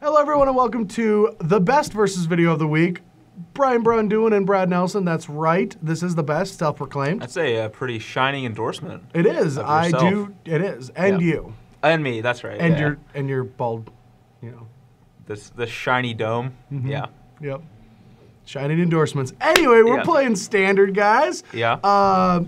Hello everyone and welcome to the best versus video of the week. Brian Brunduin and Brad Nelson, that's right. This is the best, self-proclaimed. That's a pretty shining endorsement. It is. I do. It is. And you. And me, that's right. And your bald, you know. This shiny dome. Mm-hmm. Yeah. Yep. Shining endorsements. Anyway, we're playing standard, guys. Yeah.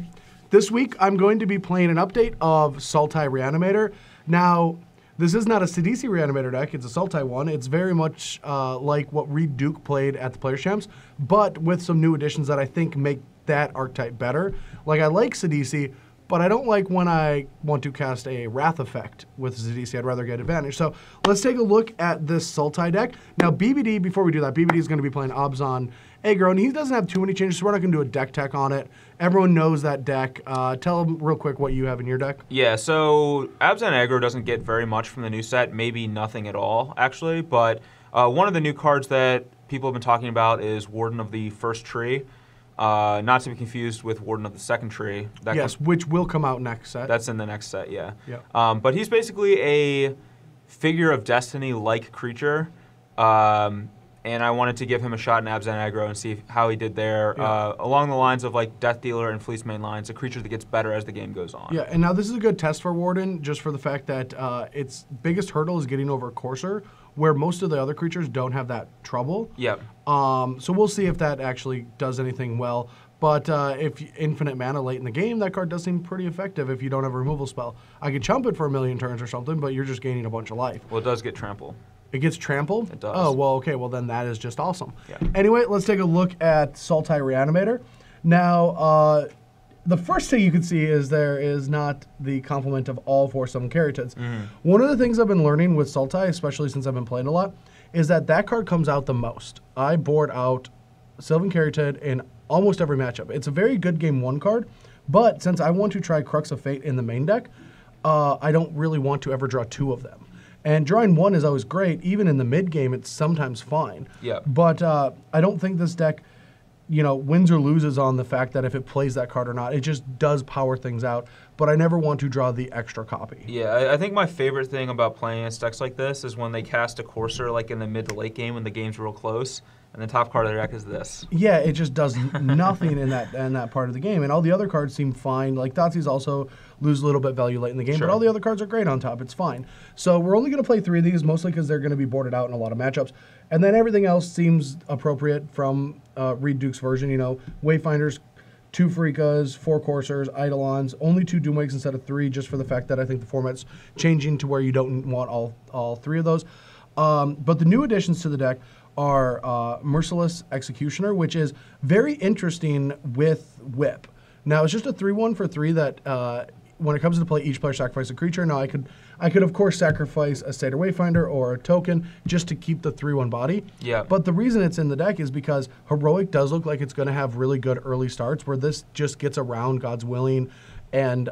This week I'm going to be playing an update of Sultai Reanimator. Now, this is not a Sidisi Reanimator deck, it's a Sultai one. It's very much like what Reed Duke played at the Players' Champs, but with some new additions that I think make that archetype better. Like, I like Sidisi, but I don't like when I want to cast a Wrath effect with Sidisi. I'd rather get advantage. So let's take a look at this Sultai deck. Now, BBD, before we do that, BBD is going to be playing Abzan aggro, and he doesn't have too many changes, so we're not going to do a deck tech on it. Everyone knows that deck. Tell them real quick what you have in your deck. Yeah, so Abzan aggro doesn't get very much from the new set, maybe nothing at all, actually. But one of the new cards that people have been talking about is Warden of the First Tree. Not to be confused with Warden of the Second Tree. Yes, which will come out next set. That's in the next set, yeah. Yep. But he's basically a figure of destiny-like creature. And I wanted to give him a shot in Abzan aggro and see how he did there. Yeah. Along the lines of like Death Dealer and Fleece main lines, a creature that gets better as the game goes on. Yeah, and now this is a good test for Warden, just for the fact that its biggest hurdle is getting over Courser, where most of the other creatures don't have that trouble. Yep. So we'll see if that actually does anything well. But if infinite mana late in the game, that card does seem pretty effective if you don't have a removal spell. I could chump it for 1,000,000 turns or something, but you're just gaining a bunch of life. Well, it does get trample. It gets trampled? It does. Oh, well, okay. Well, then that is just awesome. Yeah. Anyway, let's take a look at Sultai Reanimator. Now, the first thing you can see is there is not the complement of all 4 summon Caryatids. One of the things I've been learning with Sultai, especially since I've been playing a lot, is that that card comes out the most. I board out Sylvan Caryatid in almost every matchup. It's a very good game 1 card, but since I want to try Crux of Fate in the main deck, I don't really want to ever draw 2 of them. And drawing 1 is always great. Even in the mid game, it's sometimes fine. Yeah. But I don't think this deck, you know, wins or loses on the fact that if it plays that card or not. It just does power things out. But I never want to draw the extra copy. Yeah, I think my favorite thing about playing against decks like this is when they cast a Courser like in the mid to late game when the game's real close, and the top card of their deck is this. Yeah, it just does nothing in that part of the game. And all the other cards seem fine. Like Thoughtseize also lose a little bit value late in the game, but all the other cards are great on top. It's fine. So we're only going to play 3 of these, mostly because they're going to be boarded out in a lot of matchups. And then everything else seems appropriate from Reed Duke's version. You know, Wayfinders, 2 Freekas, 4 Coursers, Eidolons, only 2 Doomwakes instead of 3, just for the fact that I think the format's changing to where you don't want all 3 of those. But the new additions to the deck are Merciless Executioner, which is very interesting with Whip. Now, it's just a 3/1 for 3 that when it comes to play, each player sacrifices a creature. Now, I could of course sacrifice a Satyr Wayfinder or a token just to keep the 3/1 body. Yeah. But the reason it's in the deck is because Heroic does look like it's going to have really good early starts, where this just gets around God's Willing and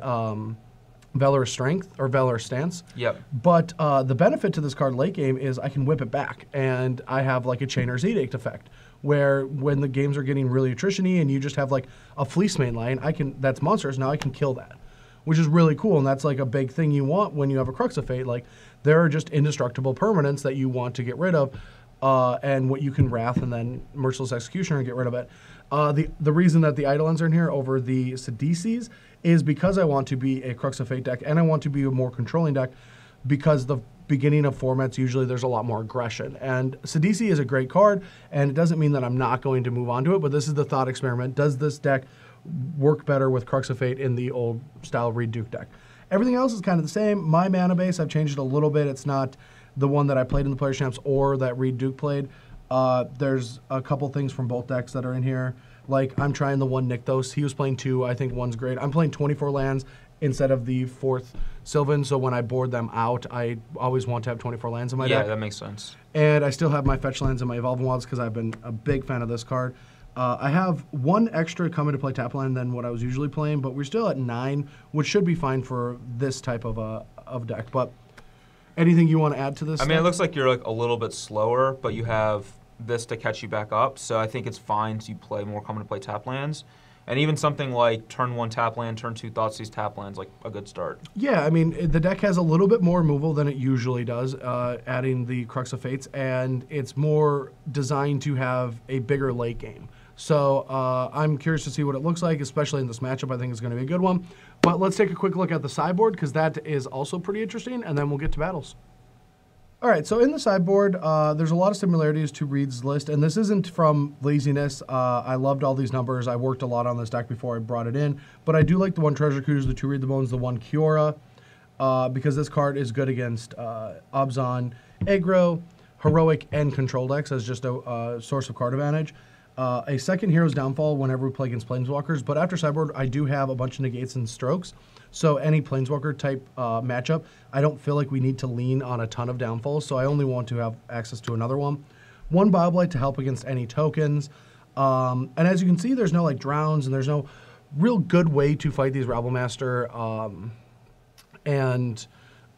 Valorous Strength or Valorous Stance. Yep. But the benefit to this card late game is I can whip it back, and I have like a Chainer's Edict effect, where when the games are getting really attrition-y and you just have like a Fleece main line, that's monsters, now I can kill that, which is really cool, and that's like a big thing you want when you have a Crux of Fate. Like, there are just indestructible permanents that you want to get rid of, and what you can Wrath and then Merciless Executioner and get rid of it. The reason that the Eidolons are in here over the Sidisis is because I want to be a Crux of Fate deck, and I want to be a more controlling deck, because the beginning of formats, usually there's a lot more aggression. And Sidisi is a great card, and it doesn't mean that I'm not going to move on to it, but this is the thought experiment. Does this deck work better with Crux of Fate in the old style Reed Duke deck? Everything else is kind of the same. My mana base, I've changed it a little bit. It's not the one that I played in the Players' Champs or that Reed Duke played. There's a couple things from both decks that are in here. Like, I'm trying the 1 Nykthos. He was playing 2. I think 1's great. I'm playing 24 lands instead of the 4th Sylvan, so when I board them out, I always want to have 24 lands in my deck. Yeah, that makes sense. And I still have my fetch lands and my Evolving Wilds because I've been a big fan of this card. I have 1 extra coming to play tap land than what I was usually playing, but we're still at 9, which should be fine for this type of deck. But anything you want to add to this? I mean, it looks like you're like a little bit slower, but you have this to catch you back up, so I think it's fine to play more common to play tap lands. And even something like turn 1 tap land, turn 2 Thoughtseize tap land's like a good start. Yeah, I mean, the deck has a little bit more removal than it usually does, adding the Crux of Fates, and it's more designed to have a bigger late game. So I'm curious to see what it looks like, especially in this matchup. I think it's going to be a good one. But let's take a quick look at the sideboard, because that is also pretty interesting, and then we'll get to battles. All right, so in the sideboard, there's a lot of similarities to Reed's list, and this isn't from laziness. I loved all these numbers. I worked a lot on this deck before I brought it in, but I do like the 1 Treasure Cruise, the 2 Read the Bones, the 1 Kiora, because this card is good against Abzan, aggro, heroic, and control decks as just a source of card advantage. A second Hero's Downfall whenever we play against Planeswalkers, but after sideboard, I do have a bunch of negates and strokes. So any Planeswalker type matchup, I don't feel like we need to lean on a ton of downfalls, so I only want to have access to another one. 1 Bioblight to help against any tokens. And as you can see, there's no like drowns, and there's no real good way to fight these Rabblemaster and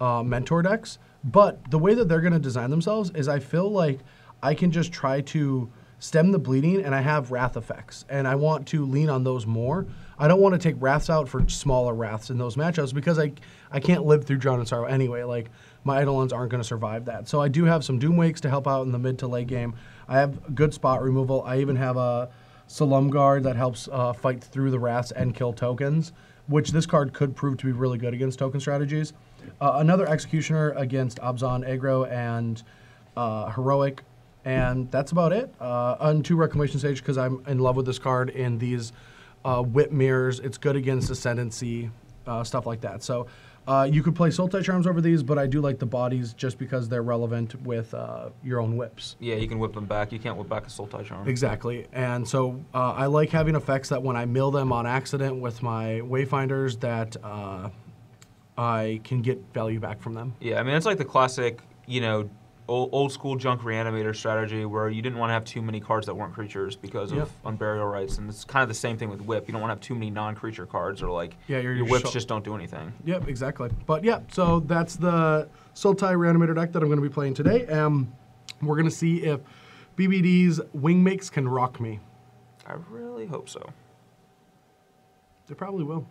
Mentor decks. But the way that they're going to design themselves is I feel like I can just try to stem the bleeding, and I have Wrath effects, and I want to lean on those more. I don't want to take Wraths out for smaller Wraths in those matchups because I can't live through Drown and Sorrow anyway. Like, my Eidolons aren't going to survive that. So I do have some Doomwakes to help out in the mid to late game. I have good spot removal. I even have a Solemn that helps fight through the Wraths and kill tokens, which this card could prove to be really good against token strategies. Another Executioner against Abzan, aggro, and heroic. And that's about it. On 2 Reclamation Stage, because I'm in love with this card in these Whip Mirrors. It's good against Ascendancy, stuff like that. So you could play Sultai Charms over these, but I do like the bodies just because they're relevant with your own whips. Yeah, you can whip them back. You can't whip back a Sultai Charm. Exactly. And so I like having effects that when I mill them on accident with my Wayfinders that I can get value back from them. Yeah, I mean, it's like the classic, you know, old school junk reanimator strategy where you didn't want to have too many cards that weren't creatures because of unburial rights, and it's kind of the same thing with whip. You don't want to have too many non-creature cards, or like your whips just don't do anything. Yep, exactly. But yeah, so that's the Sultai reanimator deck that I'm going to be playing today. We're going to see if BBD's Wingmakes can rock me. I really hope so. They probably will.